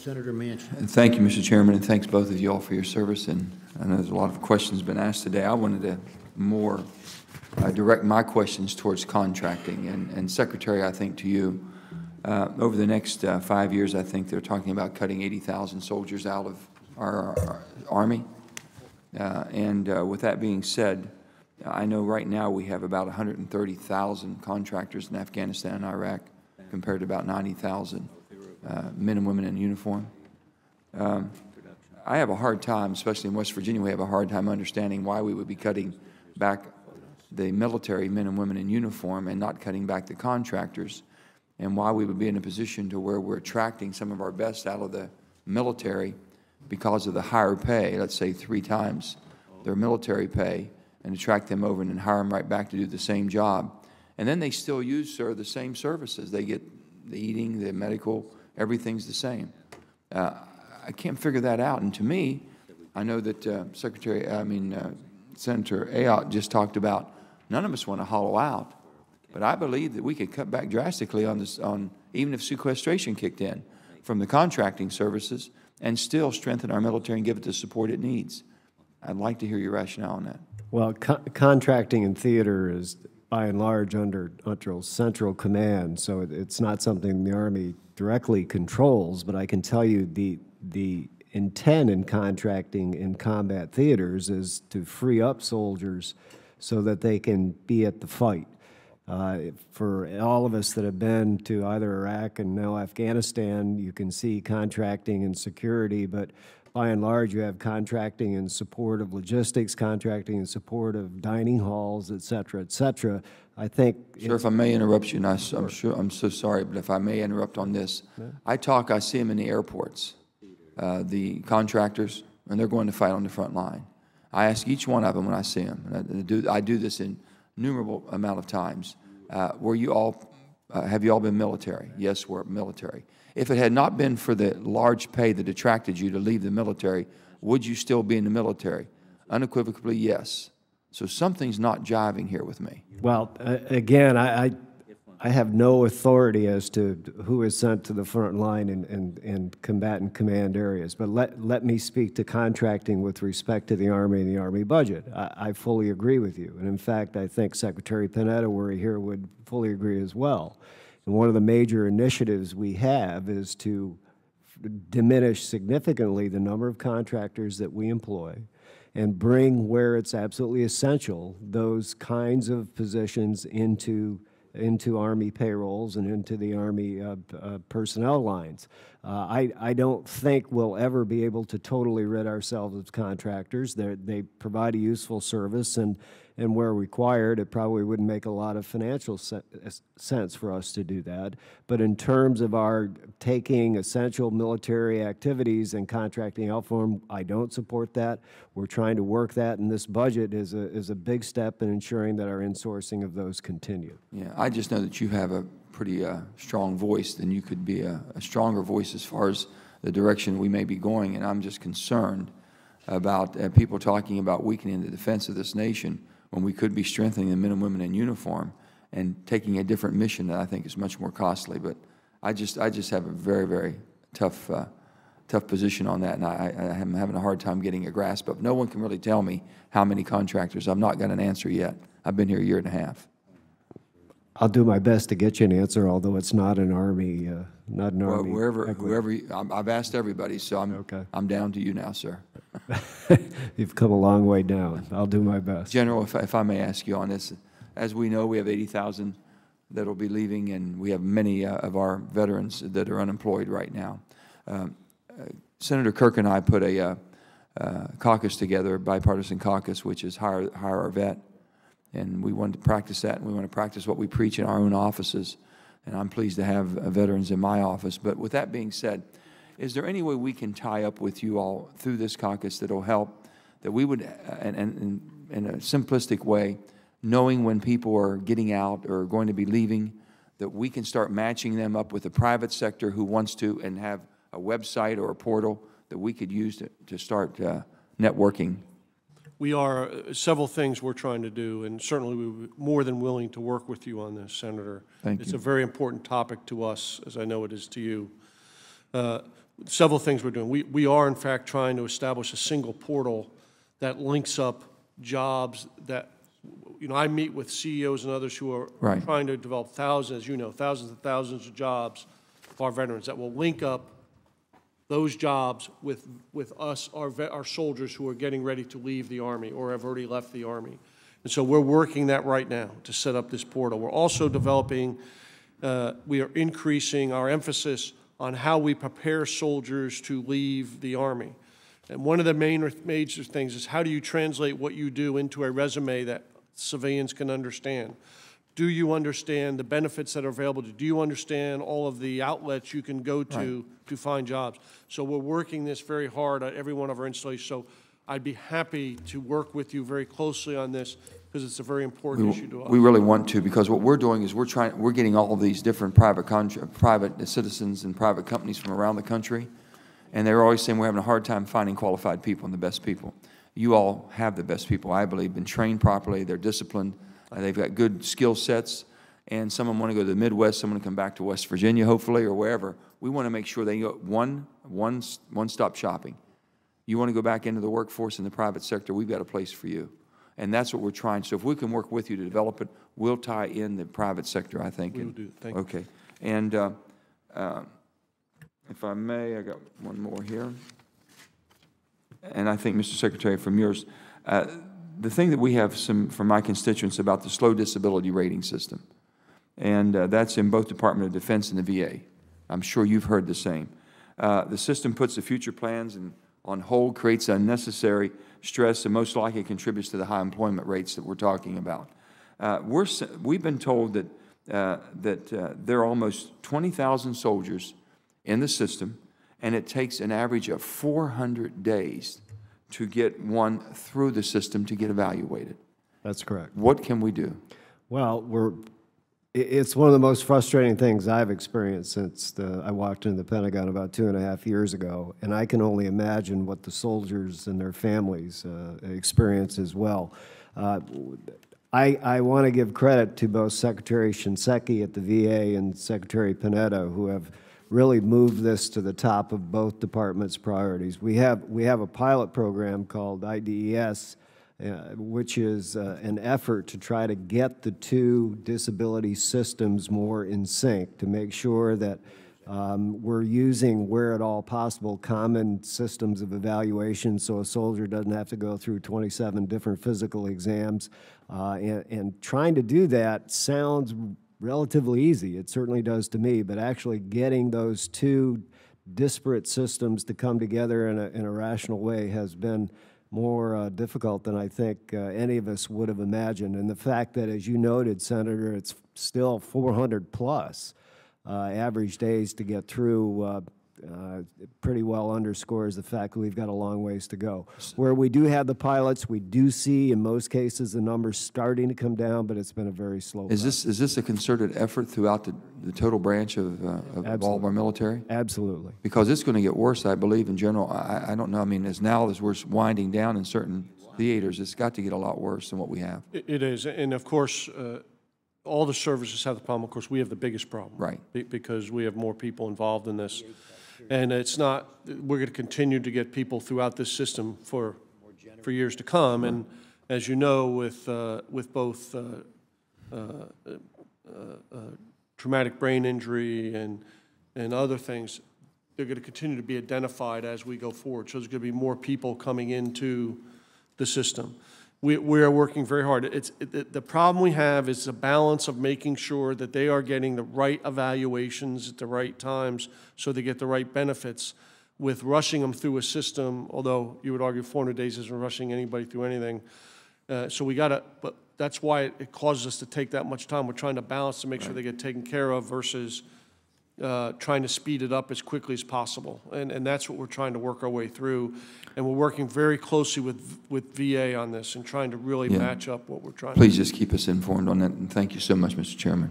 Senator Manchin. Thank you, Mr. Chairman, and thanks both of you all for your service. And I know there's a lot of questions been asked today. I wanted to more direct my questions towards contracting. And Secretary, I think to you, over the next 5 years, I think they're talking about cutting 80,000 soldiers out of our Army. With that being said, I know right now we have about 130,000 contractors in Afghanistan and Iraq compared to about 90,000 men and women in uniform. I have a hard time, especially in West Virginia, we have a hard time understanding why we would be cutting back the military men and women in uniform and not cutting back the contractors, and why we would be in a position to where we're attracting some of our best out of the military because of the higher pay, let's say 3 times their military pay, and attract them over and then hire them right back to do the same job. And then they still use, sir, the same services. They get the eating, the medical, everything's the same. I can't figure that out. And to me, I know that Senator Ayotte just talked about none of us want to hollow out, but I believe that we could cut back drastically on this, even if sequestration kicked in from the contracting services, and still strengthen our military and give it the support it needs. I'd like to hear your rationale on that. Well, contracting in theater is by and large under central command, so it's not something the Army directly controls, but I can tell you the intent in contracting in combat theaters is to free up soldiers so that they can be at the fight. For all of us that have been to either Iraq and now Afghanistan, you can see contracting and security, but by and large, you have contracting in support of logistics, contracting in support of dining halls, et cetera, et cetera. I think. Sir, if I may interrupt you, and I'm so sorry, but if I may interrupt on this, yeah. I see them in the airports, the contractors, and they're going to fight on the front line. I ask each one of them when I see them, and I do this in innumerable amount of times. Have you all been military? Yes, we're military. If it had not been for the large pay that attracted you to leave the military, would you still be in the military? Unequivocally, yes. So something's not jiving here with me. Well, again, I have no authority as to who is sent to the front line in combatant command areas, but let me speak to contracting with respect to the Army and the Army budget. I fully agree with you, and in fact, I think Secretary Panetta, were he here, would fully agree as well. And one of the major initiatives we have is to diminish significantly the number of contractors that we employ and bring, where it's absolutely essential, those kinds of positions into Army payrolls and into the Army personnel lines. I don't think we'll ever be able to totally rid ourselves of contractors. They provide a useful service, and where required, it probably wouldn't make a lot of financial sense for us to do that. But in terms of our taking essential military activities and contracting out for them, I don't support that. We're trying to work that, and this budget is a big step in ensuring that our insourcing of those continue. Yeah, I just know that you have a pretty strong voice, then you could be a stronger voice as far as the direction we may be going, and I'm just concerned about people talking about weakening the defense of this nation when we could be strengthening the men and women in uniform and taking a different mission that I think is much more costly. But I just have a very, very tough position on that, and I'm having a hard time getting a grasp of. No one can really tell me how many contractors. I've not got an answer yet. I've been here a year and a half. I'll do my best to get you an answer, although it's not an Army, not an Army. Well, whoever I've asked everybody, so I'm down to you now, sir. You've come a long way down. I'll do my best. General, if I may ask you on this, as we know, we have 80,000 that will be leaving, and we have many of our veterans that are unemployed right now. Senator Kirk and I put a caucus together, a bipartisan caucus, which is hire our vet. And we wanted to practice that, and we want to practice what we preach in our own offices. And I'm pleased to have veterans in my office. But with that being said, is there any way we can tie up with you all through this caucus that will help, that we would, in a simplistic way, knowing when people are getting out or going to be leaving, that we can start matching them up with the private sector who wants to, and have a website or a portal that we could use to start networking? We are several things we're trying to do, and certainly we're more than willing to work with you on this, Senator. Thank you. It's a very important topic to us, as I know it is to you. several things we're doing. We are, in fact, trying to establish a single portal that links up jobs that, I meet with CEOs and others who are Right. trying to develop thousands, as you know, thousands and thousands of jobs for our veterans that will link up those jobs with us, our soldiers who are getting ready to leave the Army or have already left the Army. And so we're working that right now to set up this portal. We're also developing, we are increasing our emphasis on how we prepare soldiers to leave the Army. And one of the major things is how do you translate what you do into a resume that civilians can understand? Do you understand the benefits that are available to you? Do you understand all of the outlets you can go to to find jobs? So we're working this very hard at every one of our installations. So I'd be happy to work with you very closely on this because it's a very important issue to us. We really want to, because what we're doing is we're getting all of these different private citizens and private companies from around the country, and they're always saying we're having a hard time finding qualified people and the best people. You all have the best people, I believe, been trained properly, they're disciplined, they've got good skill sets, and some of them want to go to the Midwest, some want to come back to West Virginia, hopefully, or wherever. We want to make sure they go one-stop shopping. You want to go back into the workforce in the private sector, we've got a place for you. And that's what we're trying. So if we can work with you to develop it, we'll tie in the private sector, I think. We will do. Thank you. Okay. And if I may, I got one more here. And I think, Mr. Secretary, from yours, the thing that we have from my constituents about the slow disability rating system, and that's in both Department of Defense and the VA. I'm sure you've heard the same. The system puts the future plans on hold, creates unnecessary stress, and most likely contributes to the high employment rates that we're talking about. We've been told that there are almost 20,000 soldiers in the system, and it takes an average of 400 days to get one through the system to get evaluated. That's correct. What can we do? Well, it's one of the most frustrating things I've experienced since I walked into the Pentagon about 2.5 years ago, and I can only imagine what the soldiers and their families experience as well. I want to give credit to both Secretary Shinseki at the VA and Secretary Panetta, who have really moved this to the top of both departments' priorities. We have a pilot program called IDES, which is an effort to try to get the two disability systems more in sync, to make sure that we're using, where at all possible, common systems of evaluation so a soldier doesn't have to go through 27 different physical exams. And trying to do that sounds relatively easy. It certainly does to me, but actually getting those two disparate systems to come together in a rational way has been more difficult than I think any of us would have imagined. And the fact that, as you noted, Senator, it's still 400 plus average days to get through pretty well underscores the fact that we've got a long ways to go. Where we do have the pilots, we do see in most cases the numbers starting to come down, but it's been a very slow process. Is this a concerted effort throughout the total branch of all of our military? Absolutely. Because it's going to get worse, I believe, in general. I don't know. I mean, as we're winding down in certain theaters, it's got to get a lot worse than what we have. It is. And of course, all the services have the problem. Of course, we have the biggest problem. Right. Because we have more people involved in this. And it's not, we're going to continue to get people throughout this system for years to come. And as you know, with both traumatic brain injury and other things, they're going to continue to be identified as we go forward. So there's going to be more people coming into the system. We are working very hard. The problem we have is the balance of making sure that they are getting the right evaluations at the right times so they get the right benefits, with rushing them through a system, although you would argue 400 days isn't rushing anybody through anything. So we got to, but that's why it causes us to take that much time. We're trying to balance to make sure they get taken care of versus trying to speed it up as quickly as possible. And that's what we're trying to work our way through. And we're working very closely with VA on this and trying to really match up what we're trying to do. Please just keep us informed on that, and thank you so much, Mr. Chairman.